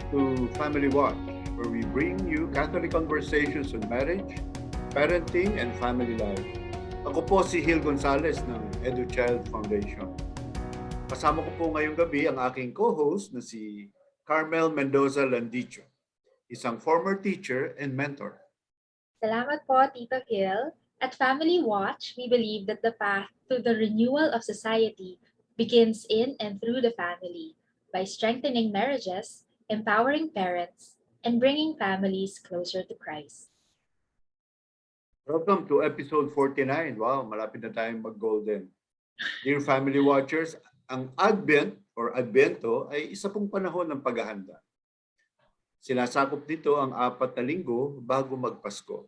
to Family Watch, where we bring you Catholic conversations on marriage, parenting, and family life. Ako po si Hil Gonzalez ng EduChild Foundation. Kasama ko po ngayong gabi ang aking co-host na si Carmel Mendoza Landicho, isang former teacher and mentor. Salamat po, Tito Gil. At Family Watch, we believe that the path to the renewal of society begins in and through the family by strengthening marriages, empowering parents, and bringing families closer to Christ. Welcome to episode 49. Wow, malapit na tayong mag-golden. Dear Family Watchers, ang Advent or Advento ay isa pong panahon ng paghahanda. Sinasakop nito ang 4 na linggo bago magpasko.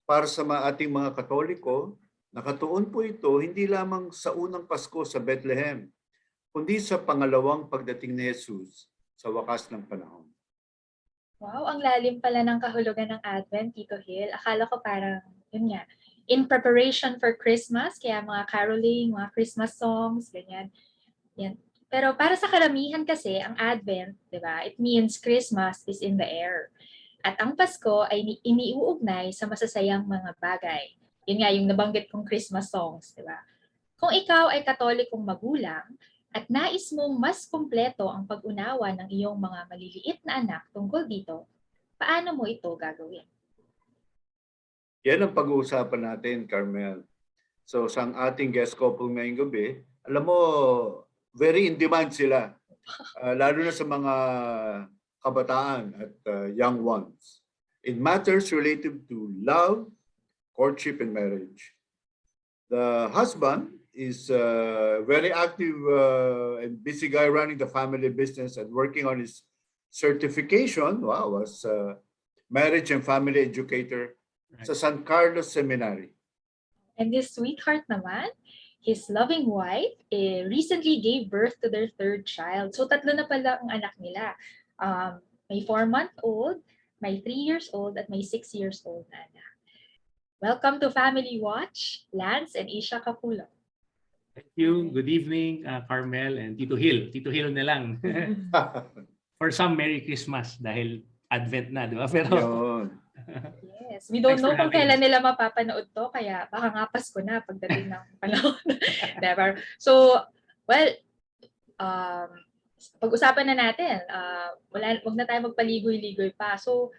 Para sa ating mga Katoliko, nakatuon po ito hindi lamang sa unang Pasko sa Bethlehem, kundi sa pangalawang pagdating ni Jesus sa wakas ng panahon. Wow, ang lalim pala ng kahulugan ng Advent, Tito Gil. Akala ko parang, yun nga, in preparation for Christmas, kaya mga caroling, mga Christmas songs, ganyan. Yan. Pero para sa karamihan kasi, ang Advent, di ba, it means Christmas is in the air. At ang Pasko ay iniuugnay sa masasayang mga bagay. Yun nga, yung nabanggit kong Christmas songs, di ba? Kung ikaw ay Katolikong magulang at nais mong mas kumpleto ang pag-unawa ng iyong mga maliliit na anak tungkol dito, paano mo ito gagawin? Yan ang pag-uusapan natin, Carmel. So sa ating guest couple ngayong gabi, alam mo, very in demand sila. Lalo na sa mga kabataan at young ones. In matters related to love, courtship, and marriage. The husband is a very active and busy guy running the family business and working on his certification, as a marriage and family educator sa San Carlos Seminary. And this sweetheart naman, his loving wife, recently gave birth to their 3rd child. So 3 na pala ang anak nila. May 4-month-old, may 3 years old, at may 6 years old na anak. Welcome to Family Watch, Lance and Isha Capulong. Thank you. Good evening, Carmel and Tito Hil. Tito Hil na lang. For some, Merry Christmas dahil Advent na, di ba? Pero Yes, we don't Thanks know for kung having kailan us. nila mapapanood to, kaya baka nga Pasko na pagdating ng panahon. Never. So, well, pag-usapan na natin. Wag na tayo magpaligoy-ligoy pa. So,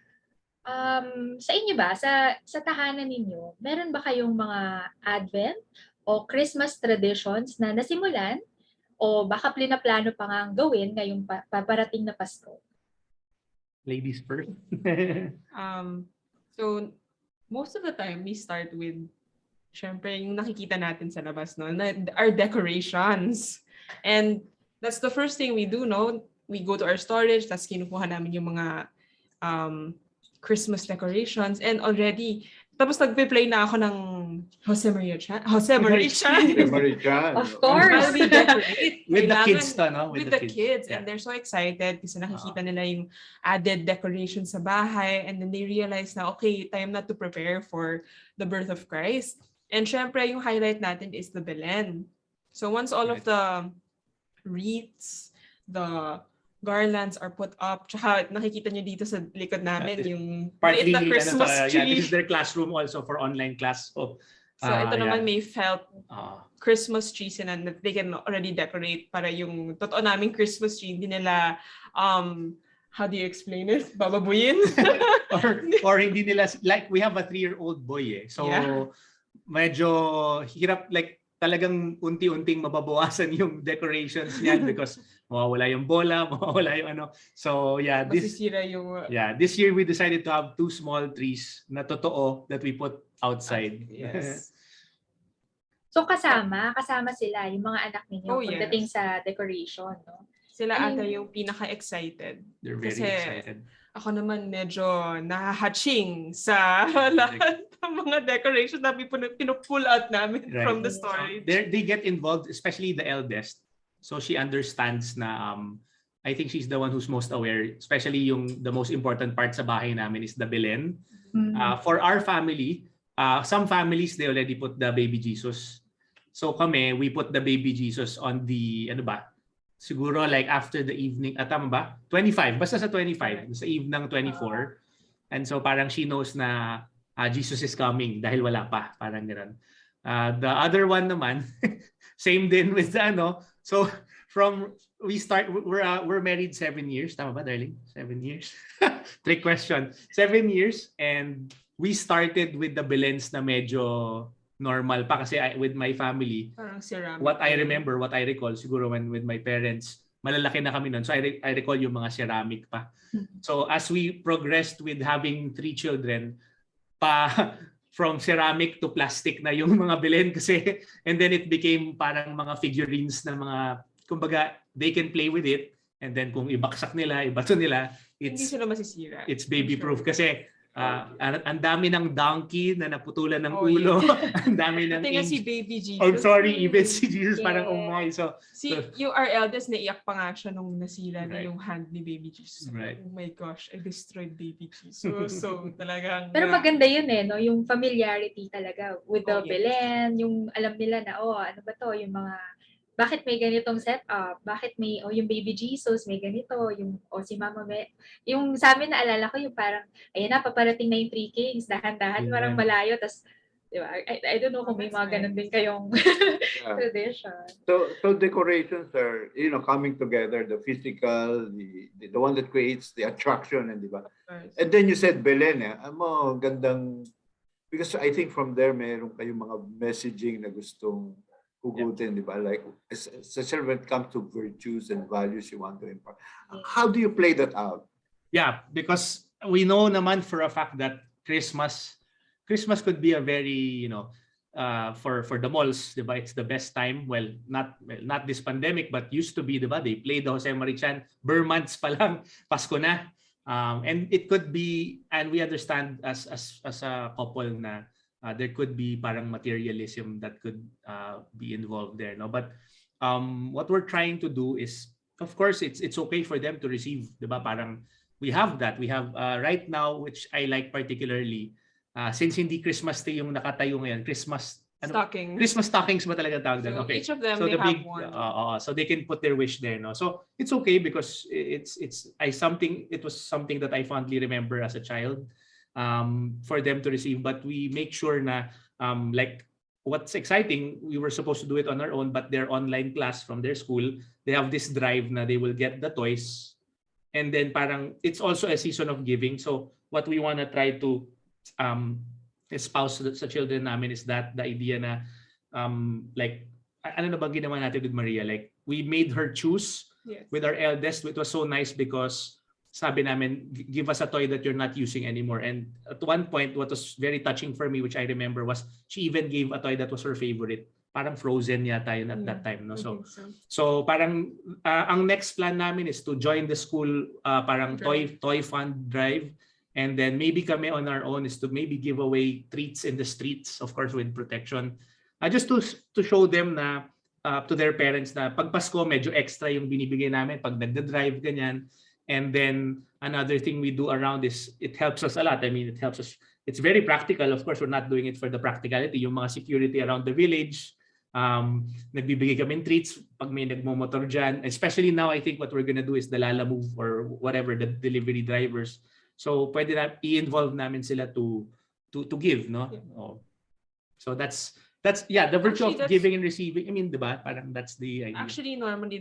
sa inyo ba, sa tahanan ninyo, meron ba kayong mga Advent o Christmas traditions na nasimulan o baka plano pa nga gawin ngayong paparating na Pasko? ladies first. So, most of the time, we start with, syempre, yung nakikita natin sa labas, no? Our decorations. And that's the first thing we do, no? We go to our storage, tapos kinukuha namin yung mga Christmas decorations. And already, tapos nagpe-play na ako ng Jose Maria Chan. Of course. While we decorate. With the kailangan- kids to, no? With the kids. Yeah. And they're so excited kasi nakikita nila yung added decoration sa bahay. And then they realize na, okay, time na to prepare for the birth of Christ. And syempre, yung highlight natin is the Belen. So once all of the wreaths, the garlands are put up, tsaka nakikita nyo dito sa likod namin yung Partly, maliit na Christmas tree. this is their classroom also for online class. So ito naman may felt Ah. Christmas trees na that they can already decorate para yung totoo naming Christmas tree, hindi nila, how do you explain it? Bababuyin? or hindi nila, like we have a 3-year-old boy So medyo hirap, like talagang unti-unting mababawasan yung decorations niyan because mawawala yung bola, mawawala yung ano. So Masisira yung... this year we decided to have 2 small trees na totoo that we put outside. Yes. So kasama sila, yung mga anak ninyo Oh, pagdating yes. sa decoration, no? Sila Ano ata yung pinaka-excited. They're very Kasi excited. Ako naman medyo nahahatching sa lahat ng mga decoration na pinupull out namin Right. from the storage. They get involved, especially the eldest. So she understands na I think she's the one who's most aware, especially the most important part sa bahay namin is the Belen. For our family, some families they already put the baby Jesus. So kami, we put the baby Jesus on the siguro like after the evening, tama ba? 25, basta sa 25, sa eve ng 24. And so parang she knows na Jesus is coming dahil wala pa, parang gano'n. The other one naman, same din with the ano. So we're married 7 years, tama ba, darling? 7 years. Trick question. 7 years, and we started with the Belens na medyo normal pa kasi with my family. Parang ceramic. What I remember, what I recall, siguro when with my parents, malalaki na kami noon. So I recall yung mga ceramic pa. So as we progressed with having 3 children, from ceramic to plastic na yung mga Belen kasi, and then it became parang mga figurines na mga, kumbaga, they can play with it, and then kung ibaksak nila, ibato nila, Hindi sila masisira. it's baby proof Sure. kasi ang dami ng donkey na naputulan ng ulo. Ang dami ng Tingnan si ink. Baby Jesus. I'm sorry, even si Jesus parang oh my. So Yung our eldest, naiyak pa nga siya nung nasila na Right. yung hand ni Baby Jesus. Right. Oh my gosh, I destroyed Baby Jesus. So talagang... Pero maganda yun no? Yung familiarity talaga with the Oh, yes. Belen, yung alam nila na, ano ba to, yung mga, bakit may ganitong setup, bakit may, yung baby Jesus, may ganito, yung, si mama, yung sa amin naalala ko, yung parang, ayan na, paparating na yung 3 Kings, dahan-dahan, Yeah. parang malayo, tas, di ba, I don't know kung may That's mga ganun nice. din kayong Yeah. tradition. So decorations are, coming together, the physical, the one that creates the attraction, and di ba? And then you said Belen, gandang, because I think from there meron kayong mga messaging na gustong hugutin, di ba? Like, especially when it comes to virtues and values you want to impart. How do you play that out? yeah, because we know naman for a fact that Christmas could be a very, for the malls, diba? It's the best time. Well, not this pandemic, but used to be, diba? They played the Jose Marichan, Burr months pa lang, Pasko na. And it could be, and we understand as a couple na there could be parang materialism that could be involved there, no? But what we're trying to do is, of course, it's okay for them to receive, diba? Parang we have that. We have right now, which I like particularly, since hindi Christmas tree yung nakatayo ngayon, Christmas stockings ba talaga tawag doon? So Okay. each of them, So they the have big, one. so they can put their wish there, no? So it's okay because it was something that I fondly remember as a child, for them to receive. But we make sure na, like, what's exciting, we were supposed to do it on our own, but their online class from their school, they have this drive na they will get the toys, and then parang it's also a season of giving. So what we want to try to espouse sa children namin is that the idea na, like, ano na ba ginawa natin with Maria? Like, we made her choose. Yes. With our eldest. It was so nice because sabi namin, give us a toy that you're not using anymore. And at one point, what was very touching for me, which I remember, was she even gave a toy that was her favorite. Parang Frozen yata yun at that time, no? So parang ang next plan namin is to join the school parang toy fund drive, and then maybe kami on our own is to maybe give away treats in the streets, of course with protection. Just to show them na to their parents na pag Pasko medyo extra yung binibigay namin pag nagda-drive ganyan. And then another thing we do around is it helps us a lot. I mean, it helps us. It's very practical. Of course, we're not doing it for the practicality. Yung mga security around the village, nagbibigay kami treats pag may nagmo-motor dyan. Especially now, I think what we're gonna do is the Lala Move or whatever, the delivery drivers. So pwede na i-involve namin sila to give, no? Yeah. Oh. So that's the virtue Actually, of giving and receiving. I mean, diba? Parang that's the idea. Actually, normally,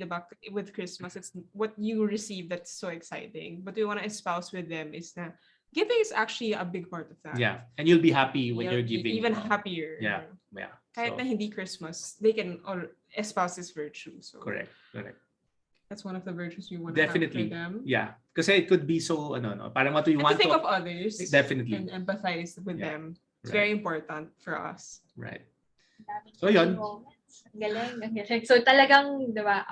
with Christmas, it's what you receive that's so exciting. But we want to espouse with them is that giving is actually a big part of that. Yeah, and you'll be happy when you're You'll be giving. even happier. Yeah. Kahit na hindi Christmas, they can all espouse this virtue. So Correct. that's one of the virtues we want to Definitely. have for them. Yeah. Kasi it could be so, parang what we And want to think to. of others. Definitely. And empathize with Yeah. them. It's Right. very important for us. Right. Daming So, yun. moments. Ang galing, ang galing. So talagang, di ba,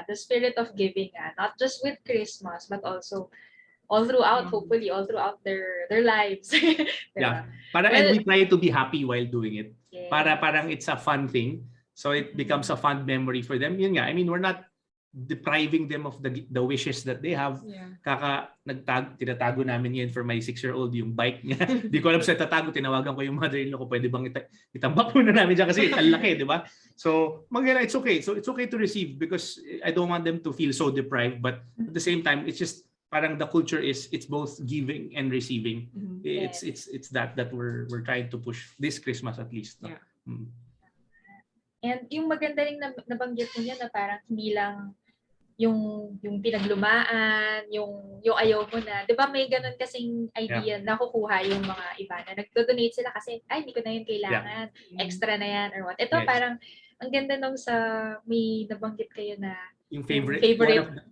the spirit of giving, not just with Christmas, but also all throughout, hopefully, all throughout their lives. Yeah. And we try to be happy while doing it. Yes. Parang it's a fun thing. So it becomes a fun memory for them. Yun nga. I mean, we're not depriving them of the wishes that they have. Yeah. Tinatago namin ngayon for my 6-year-old yung bike niya. Di ko alam sa tatago, tinawagan ko yung mother-in-law ko, pwede bang itambak muna namin dyan kasi ang laki, di ba? So, it's okay. So, it's okay to receive because I don't want them to feel so deprived, but at the same time, it's just parang the culture is it's both giving and receiving. Mm-hmm. It's that we're trying to push this Christmas at least. No? Yeah. And yung maganda rin nabanggit niya na parang hindi lang yung pinaglumaan, yung ayaw mo na. 'Di ba may ganun kasing idea nakukuha yung mga iba na nagdo-donate sila kasi ay hindi ko na yun kailangan, extra na yan or what. Ito parang ang ganda nung sa may nabanggit kayo na yung favorite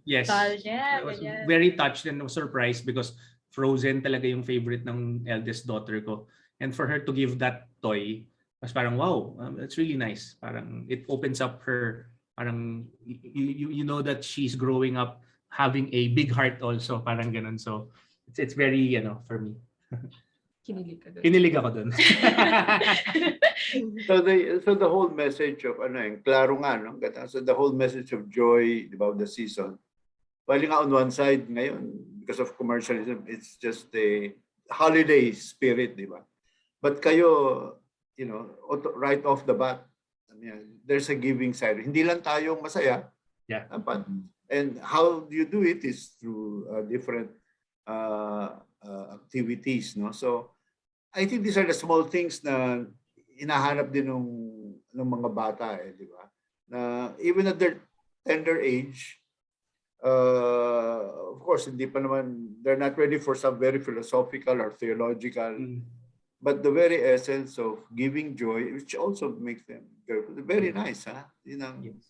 yes. Niya, I was very touched and surprised because Frozen talaga yung favorite ng eldest daughter ko. And for her to give that toy, was parang wow, that's really nice. Parang it opens up her, parang you know that she's growing up having a big heart also, parang ganun. So it's very, for me. Kinilig ako dun. So the whole message of klaro nga, no? So the whole message of joy about the season. While nga on one side ngayon, because of commercialism, it's just a holiday spirit, di ba? But kayo, right off the bat, there's a giving side. Hindi lang tayo masaya. Yeah. And how you do it is through different activities, no? So I think these are the small things na hinahanap din ng mga bata, di ba? Na even at their tender age, of course, hindi pa naman, they're not ready for some very philosophical or theological, but the very essence of giving joy, which also makes them joyful. Very nice, huh? Yes.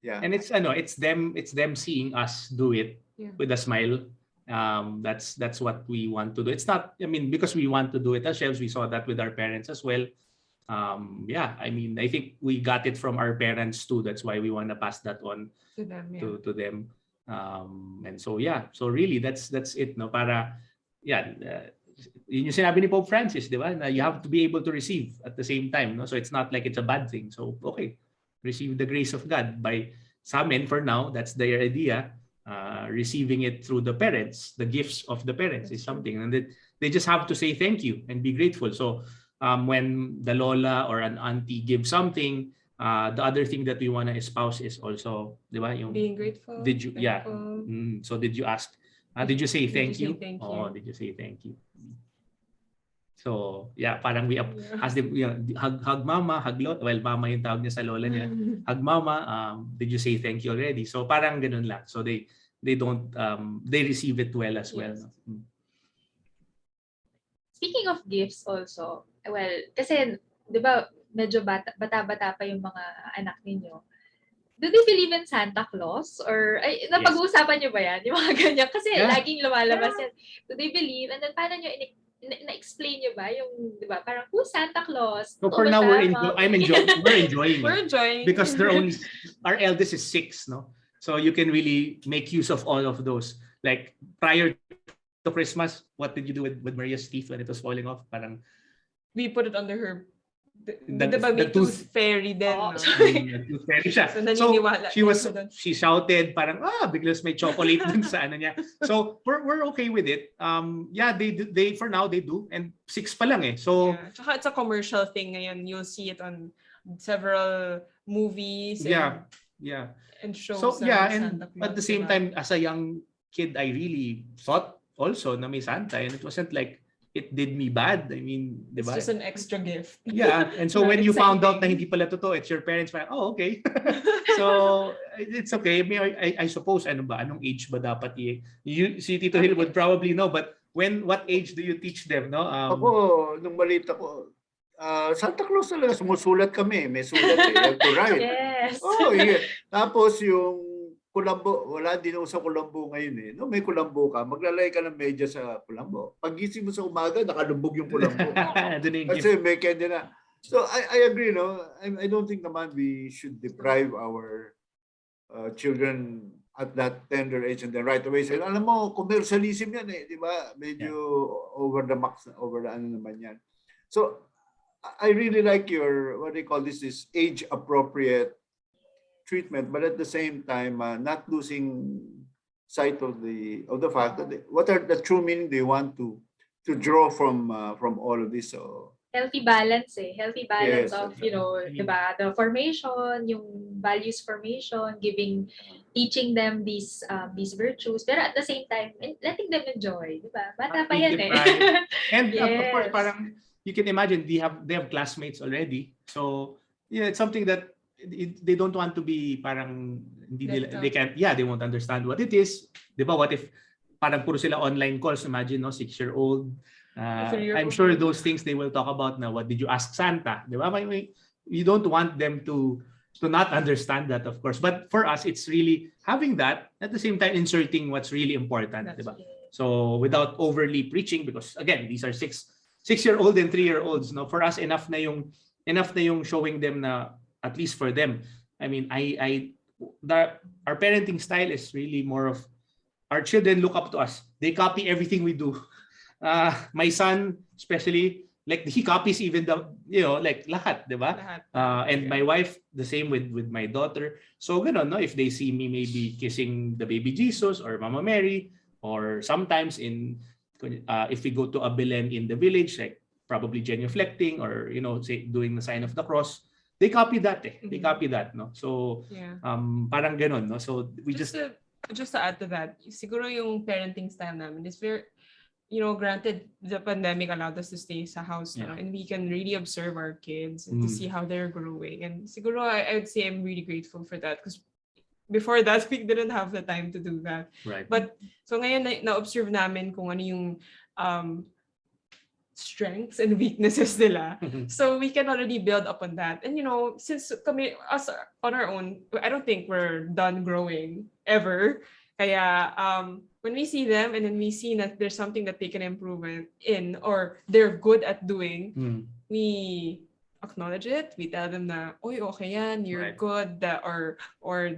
Yeah. And it's them seeing us do it with a smile. That's what we want to do. It's not, because we want to do it ourselves. We saw that with our parents as well. I think we got it from our parents too. That's why we want to pass that on to them. To them. And so really that's it, no? Para yun yung sinabi ni Pope Francis, di ba? Na you have to be able to receive at the same time, no? So it's not like it's a bad thing. So okay, receive the grace of God by sa amin for now. That's their idea. Receiving it through the parents, the gifts of the parents is something, and they just have to say thank you and be grateful. So when the lola or an auntie gives something, the other thing that we want to espouse is also, di ba, yung being grateful. Did you so did you ask? Did you say thank you? Did you say thank you? So parang we as the hug mama, hug lola. Well, mama yung tawag niya sa lola niya. Hug mama. Did you say thank you already? So parang ganun lang. So they don't they receive it well as well. No? Speaking of gifts also, well, kasi 'di ba medyo bata pa yung mga anak ninyo. Do they believe in Santa Claus? Or napag-uusapan niyo ba yan? Yung mga ganyan. Kasi laging lumalabas yan. Do they believe? And then paano niyo na-explain niyo ba yung, di ba, parang who's Santa Claus? So for now, we're enjoying We're enjoying. because our eldest is 6, no? So you can really make use of all of those. Like prior to Christmas, what did you do with Maria's teeth when it was falling off? Parang we put it under her. The tooth fairy din. No? The tooth fairy siya. So she shouted parang biglas may chocolate dun sa ano niya. So we're okay with it. They for now they do, and 6 pa lang eh. So tsaka it's a commercial thing ngayon. You'll see it on several movies and shows. So and at the same time, as a young kid, I really thought also na may Santa, and it wasn't like it did me bad. I mean, it's just an extra gift. Yeah, and so when you found out na hindi pala totoo, it's your parents parang, okay. So it's okay. I suppose anong age ba dapat si Tito Hill would probably know, but what age do you teach them, no? Ako, nung maliit ako, Santa Claus talaga, sumusulat kami. May sulat eh. You have to write. Yes. Tapos yung kulambo, wala din ako sa kulambo ngayon eh. No, may kulambo ka, maglalay ka ng medya sa kulambo. Pagising mo sa umaga, nakalubog yung kulambo. Kasi may kanya na. So I agree, no? I don't think naman we should deprive our children at that tender age and then right away say, alam mo, commercialism yan eh, di ba? Medyo over the max, over the ano naman yan. So I really like your, what do you call this, is age appropriate treatment, but at the same time, not losing sight of the fact that what are the true meaning they want to draw from all of this. So Healthy balance Healthy balance Yes, of, exactly. diba, the formation, yung values formation, teaching them these virtues, pero at the same time, letting them enjoy, diba? Bata Not pa being yan deprived. And of course, Yes. parang you can imagine they have classmates already. So yeah, it's something that they don't want to be parang hindi nila, Left they can't, yeah, they won't understand what it is. 'Di ba? What if parang puro sila online calls, imagine, no, 6-year-old. I'm sure those things they will talk about na, what did you ask Santa? 'Di ba? You don't want them to not understand that, of course. But for us, it's really having that at the same time inserting what's really important, 'di ba? So without overly preaching, because again, these are 6-year-old and 3-year-olds. No, for us, enough na yung showing them na, at least for them. I mean, our parenting style is really more of, our children look up to us. They copy everything we do. My son, especially, like he copies even the, like lahat, di ba? And my wife, the same with my daughter. So gano'n, no? If they see me maybe kissing the baby Jesus or Mama Mary, or sometimes if we go to a Belen in the village, like probably genuflecting or say doing the sign of the cross, they copy that They copy that, no? So parang gano'n, no? So we just to add to that, siguro yung parenting style namin is very, granted the pandemic allowed us to stay sa house now, and we can really observe our kids and to see how they're growing. And siguro I would say I'm really grateful for that, because before that we didn't have the time to do that. Right. But so ngayon na-observe namin kung ano yung strengths and weaknesses nila. So we can already build upon that. And since us on our own, I don't think we're done growing ever. Kaya when we see them and then we see that there's something that they can improve in or they're good at doing, we acknowledge it. We tell them na, oy, okay yan, you're good, that or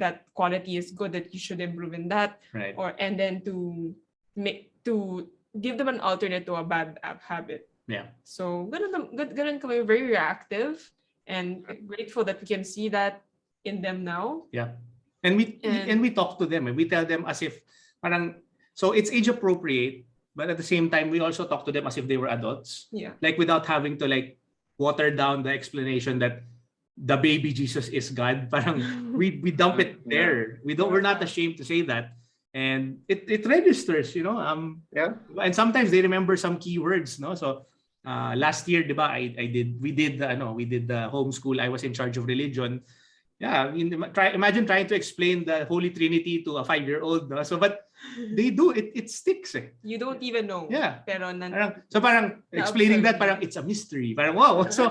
that quality is good, that you should improve in that. Right. And then to give them an alternate to a bad habit. Yeah. So ganun kami, very reactive and grateful that we can see that in them now. Yeah. And we talk to them and we tell them as if parang, so it's age appropriate, but at the same time we also talk to them as if they were adults. Yeah. Like without having to like water down the explanation that the baby Jesus is God. Parang we dump it there. We're not ashamed to say that. And it registers, yeah. And sometimes they remember some keywords, no? So last year, diba, we did the homeschool. I was in charge of religion. Yeah, imagine trying to explain the Holy Trinity to a 5-year-old, no? So but they do it sticks. You don't even know. Yeah. Pero parang explaining that, parang it's a mystery. Parang wow. So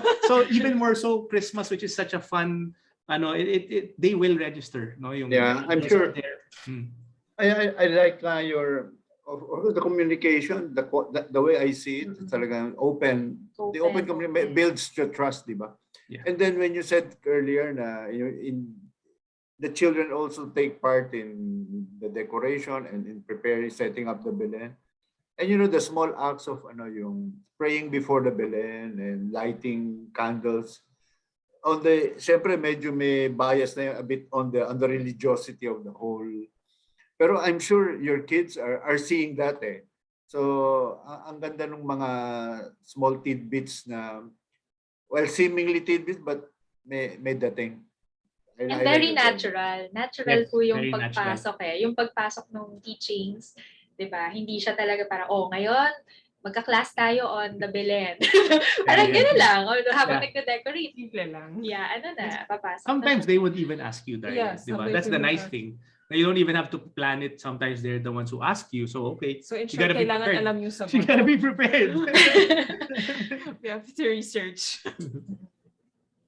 even more so Christmas, which is such a fun, they will register, no? I'm sure. I like the communication, the way I see it, talagang open. The open communication builds the trust, di ba? Yeah. And then when you said earlier na the children also take part in the decoration and in preparing, setting up the Belen. And the small acts of yung praying before the Belen and lighting candles. Siyempre medyo may bias na a bit on the religiosity of the whole. Pero I'm sure your kids are seeing that So ang ganda ng mga small tidbits na, well, seemingly tidbits, but may dating. And very natural. Natural Yes, po yung very pagpasok Yung pagpasok ng teachings, di ba? Hindi siya talaga parang, ngayon, magka-class tayo on the Belen. Parang gano'n lang. O habang nagde-decorate. Simple lang. Yeah, papasok. Sometimes they would even ask you that. Yes, Diba? That's the nice thing. You don't even have to plan it. Sometimes they're the ones who ask you. So okay. So in short, kailangan alam yung sagot. You gotta be prepared. We have to research.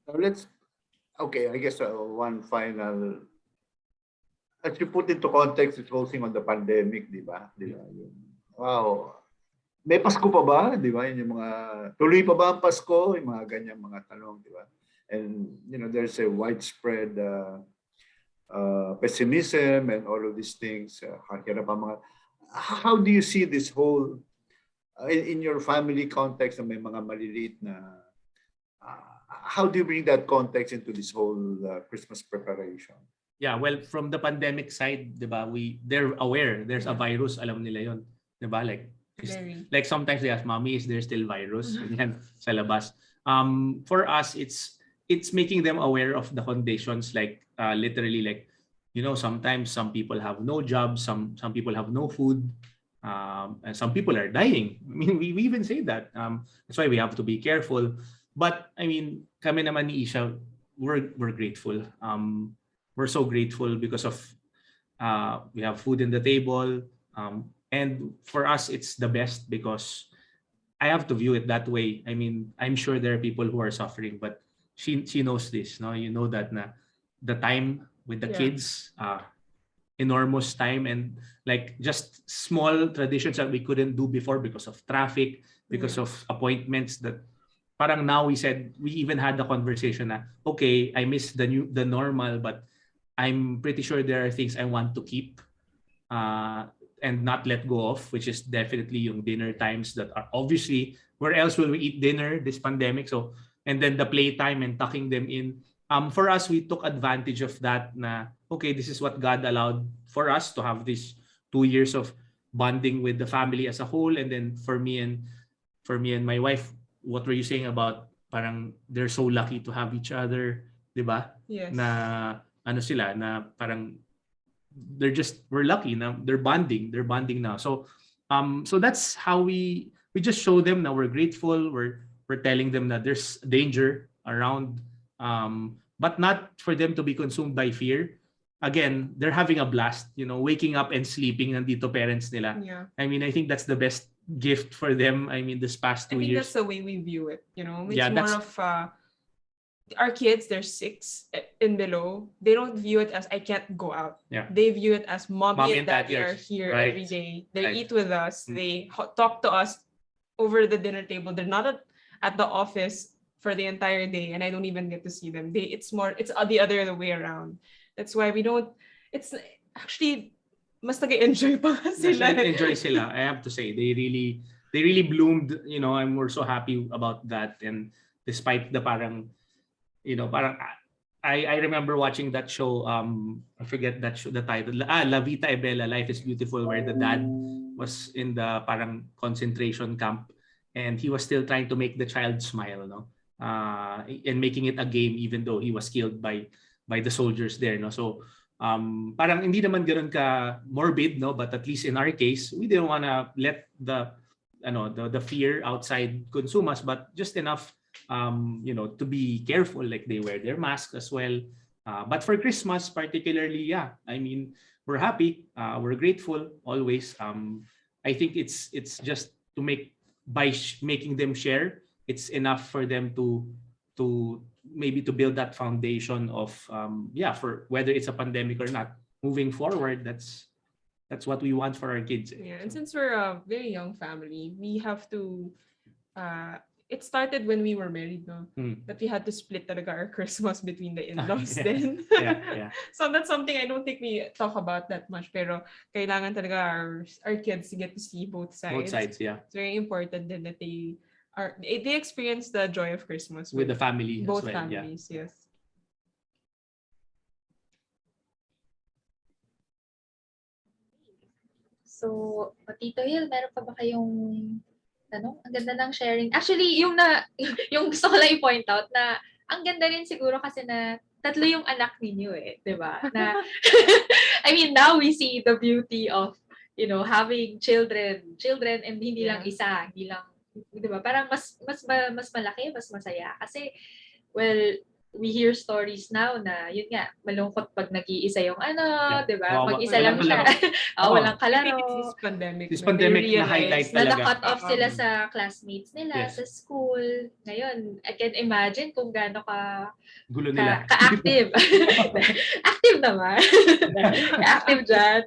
I guess one final, as you put into context, it's focusing on the pandemic, di ba? Wow. May Pasko pa ba? Di ba? Yung mga, tuloy pa ba ang Pasko? Yung mga ganyang mga tanong, di ba? And, there's a widespread pessimism and all of these things. How do you see this whole, in your family context, na may mga maliliit na, how do you bring that context into this whole Christmas preparation? Yeah, well, from the pandemic side, 'di ba, they're aware there's a Yeah. virus, alam nila 'yon, 'di ba? Very. Like sometimes they ask, "Mommy, is there still virus?" Ganyan sa labas. For us, it's making them aware of the conditions, like literally, like, sometimes some people have no jobs, some people have no food, and some people are dying. I mean, we even say that. That's why we have to be careful. But I mean, kami naman ni Isha, we're grateful. We're so grateful because of we have food in the table, and for us it's the best because I have to view it that way. I mean, I'm sure there are people who are suffering, but she knows this, no? You know that na the time with the Yeah. kids, enormous time, and like just small traditions that we couldn't do before because of traffic, because Yeah. of appointments, that parang now we even had the conversation na, okay, I miss the normal, but I'm pretty sure there are things I want to keep and not let go of, which is definitely yung dinner times that are obviously, where else will we eat dinner this pandemic? So, and then the playtime and tucking them in. For us, we took advantage of that na, okay, this is what God allowed for us to have this 2 years of bonding with the family as a whole. And then for me and my wife, what were you saying about parang they're so lucky to have each other, 'di ba? Yes. Na ano sila, na parang we're lucky na they're bonding now. So that's how we just show them now we're grateful, we're telling them that there's danger around, but not for them to be consumed by fear. Again, they're having a blast, waking up and sleeping, nandito parents nila. Yeah. I mean, I think that's the best gift for them. I mean, this past I 2 think years. that's the way we view it. It's Yeah, more that's- of our kids. They're 6 and below. They don't view it as I can't go out. Yeah. They view it as mommy and daddy are are- here right. every day. They Right. eat with us. Mm. They talk to us over the dinner table. They're not at the office for the entire day, and I don't even get to see them. It's the other way around. That's why we don't. It's actually mas nag-enjoy pa sila. Enjoy sila. I have to say, they really bloomed. We're so happy about that. And despite the parang, parang I remember watching that show. I forget that show, the title. La Vita e Bella, Life is Beautiful, where the dad was in the parang concentration camp, and he was still trying to make the child smile, no, and making it a game, even though he was killed by the soldiers there, no. So parang hindi naman ganoon ka morbid, no, but at least in our case, we didn't want to let the fear outside consume us, but just enough to be careful, like they wear their mask as well. But for Christmas particularly, yeah, I mean, we're happy, we're grateful always. I think it's just to making them share, it's enough for them to maybe to build that foundation of for whether it's a pandemic or not, moving forward. That's what we want for our kids. Yeah, and since we're a very young family, we have to. It started when we were married, no? That we had to split talaga our Christmas between the in-laws Yeah. then. Yeah. So that's something I don't think we talk about that much. Pero kailangan talaga our kids get to see both sides. Both sides, yeah. It's very important then that they experience the joy of Christmas With the family as both well, yeah. families, yes. So, Tito Hill, meron pa ba kayong tanong? Ang ganda ng sharing. Actually, yung gusto ko lang i-point out na ang ganda rin siguro kasi na tatlo yung anak ninyo eh, 'di ba? Na I mean, now we see the beauty of, having children and hindi lang Yeah. isa, hindi lang, 'di ba? Parang mas malaki, mas masaya kasi well, we hear stories now na yun nga, malungkot pag nag-iisa yung Yeah. 'di ba? Oh, Mag-isa walang lang siya. Oo. Walang I think kalaro. it's this pandemic. This na they pandemic na realize highlight Na talaga. na-cut off sila Mm. sa classmates nila, Yes. sa school. Ngayon, I can imagine kung gaano Gulo nila. ka-active. Active naman. Active dyan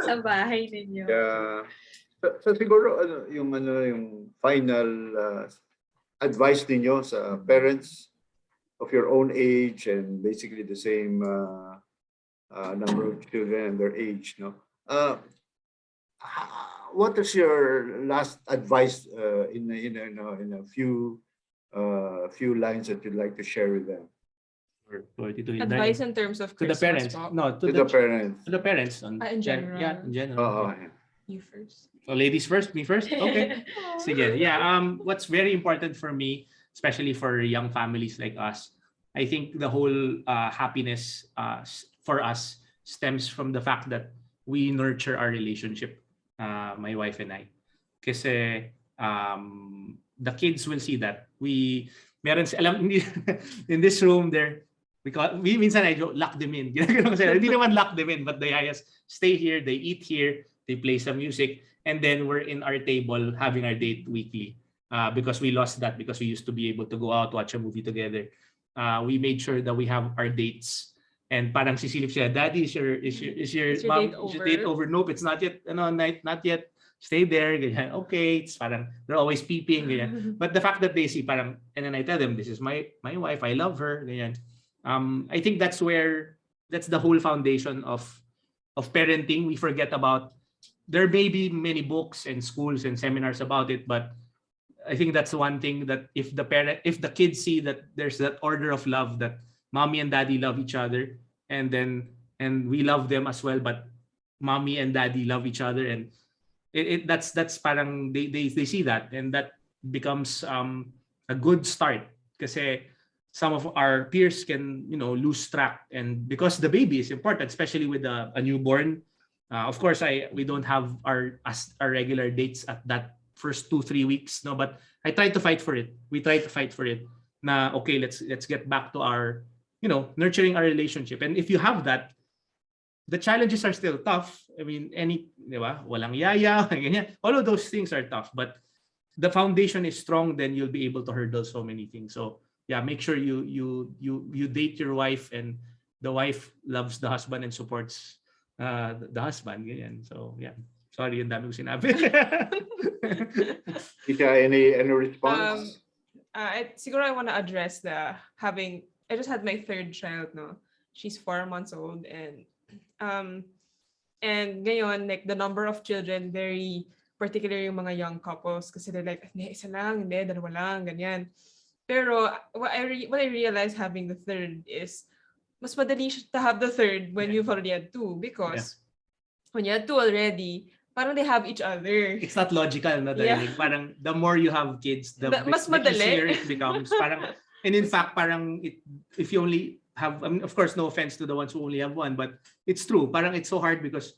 sa bahay ninyo. So siguro yung final advice ninyo sa parents of your own age and basically the same number of children and their age, no? What is your last advice in a few lines that you'd like to share with them? Or 42. Advice in terms of to the Christmas parents. po. No, To the parents. to the parents. In general. Yeah, in general. Oo. Yeah. You first. So ladies first, me first? Okay. Sige. Yeah, what's very important for me, especially for young families like us, I think the whole happiness for us stems from the fact that we nurture our relationship, my wife and I. Kasi the kids will see that. Meron alam in this room there, we minsan I joke, lock them in. Ginagawa ko sila. Hindi naman lock them in, but they just stay here, they eat here, they play some music, and then we're in our table having our date weekly. Because we lost that because we used to be able to go out, watch a movie together. We made sure that we have our dates. And parang sisilip siya, Daddy, is your mom, date is your date over? Nope, it's not yet. Not yet. Stay there. Ganyan. Okay, it's parang they're always peeping. Ganyan. But the fact that they see parang, and then I tell them, this is my wife. I love her. Ganyan. I think that's the whole foundation of parenting. We forget about. There may be many books and schools and seminars about it, but I think that's one thing that if the kids see that there's that order of love, that mommy and daddy love each other, and we love them as well, but mommy and daddy love each other, and that's parang they see that, and that becomes a good start. Kasi some of our peers can lose track, and because the baby is important, especially with a newborn. Of course, we don't have our regular dates at that first 2-3 weeks, no, but I try to fight for it. We try to fight for it. Na okay, let's get back to our nurturing our relationship. And if you have that, the challenges are still tough. I mean, di ba? Walang yaya, ganyan. All of those things are tough, but the foundation is strong, then you'll be able to hurdle so many things. So yeah, make sure you date your wife, and the wife loves the husband and supports the husband. Ganyan. So yeah. Sorry, ang dami ko sinabi. Isha, any response? Siguro I want to address I just had my third child, no? She's 4 months old, and ngayon, like, the number of children, very particular yung mga young couples, kasi they're like, hindi, isa lang, hindi, dalawa lang, ganyan. Pero what I realized having the third is, mas madali to have the third when you've already had two, because when you had two already, parang they have each other. It's not logical, no? Dahil parang the more you have kids, the mas the madali. easier it becomes. Parang, and in fact, parang if you only have, I mean, of course, no offense to the ones who only have one, but it's true. Parang it's so hard because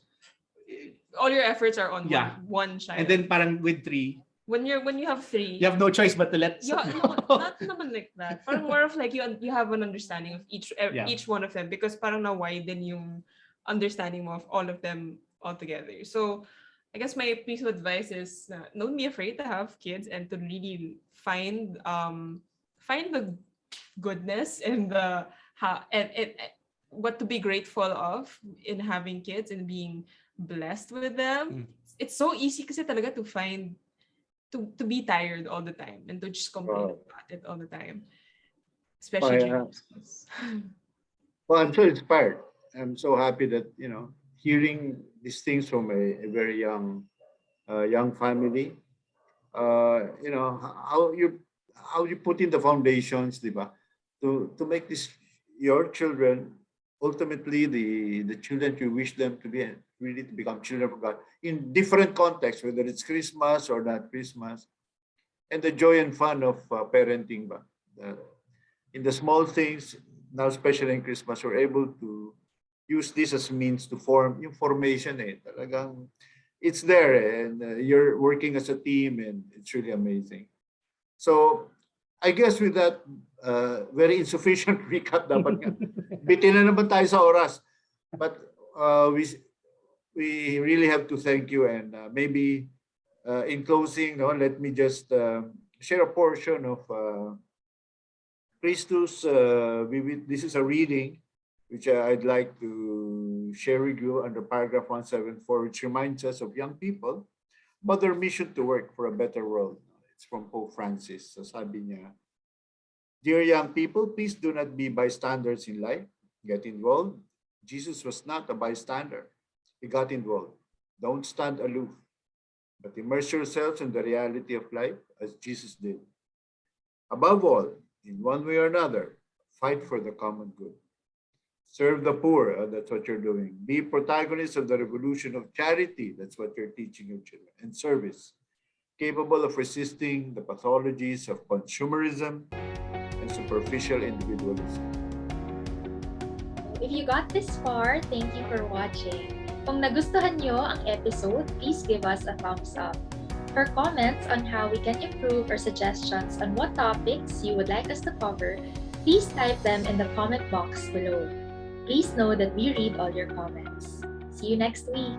all your efforts are on one child. And then parang with three, when you have three, you have no choice but to let. Not naman like that. Parang more of like you have an understanding of each one of them, because parang na-widen yung understanding mo of all of them altogether. So I guess my piece of advice is don't be afraid to have kids, and to really find the goodness and and what to be grateful of in having kids and being blessed with them. It's so easy kasi talaga to find to be tired all the time and to just complain about it all the time, especially during Christmas. Well, I'm so inspired. I'm so happy that hearing these things from a very young family. How you put in the foundations, diba, to make this your children ultimately the children you wish them to be, really to become children of God in different contexts, whether it's Christmas or not Christmas, and the joy and fun of parenting, ba? In the small things, now especially in Christmas, we're able to use this as means to form yung formation. Talagang it's there, and you're working as a team, and it's really amazing. So I guess with that very insufficient recap, dapat nga bitin na naman tayo sa oras, but we really have to thank you, and maybe in closing, let me just share a portion of Christus. This is a reading which I'd like to share with you under paragraph 174, which reminds us of young people about their mission to work for a better world. It's from Pope Francis. So sabi niya, "Dear young people, please do not be bystanders in life. Get involved. Jesus was not a bystander. He got involved. Don't stand aloof, but immerse yourselves in the reality of life as Jesus did. Above all, in one way or another, Fight for the common good. Serve the poor. That's what you're doing. Be protagonists of the revolution of charity. That's what you're teaching your children. And service. Capable of resisting the pathologies of consumerism and superficial individualism. If you got this far, thank you for watching. Kung nagustuhan nyo ang episode, please give us a thumbs up. For comments on how we can improve or suggestions on what topics you would like us to cover, please type them in the comment box below. Please know that we read all your comments. See you next week.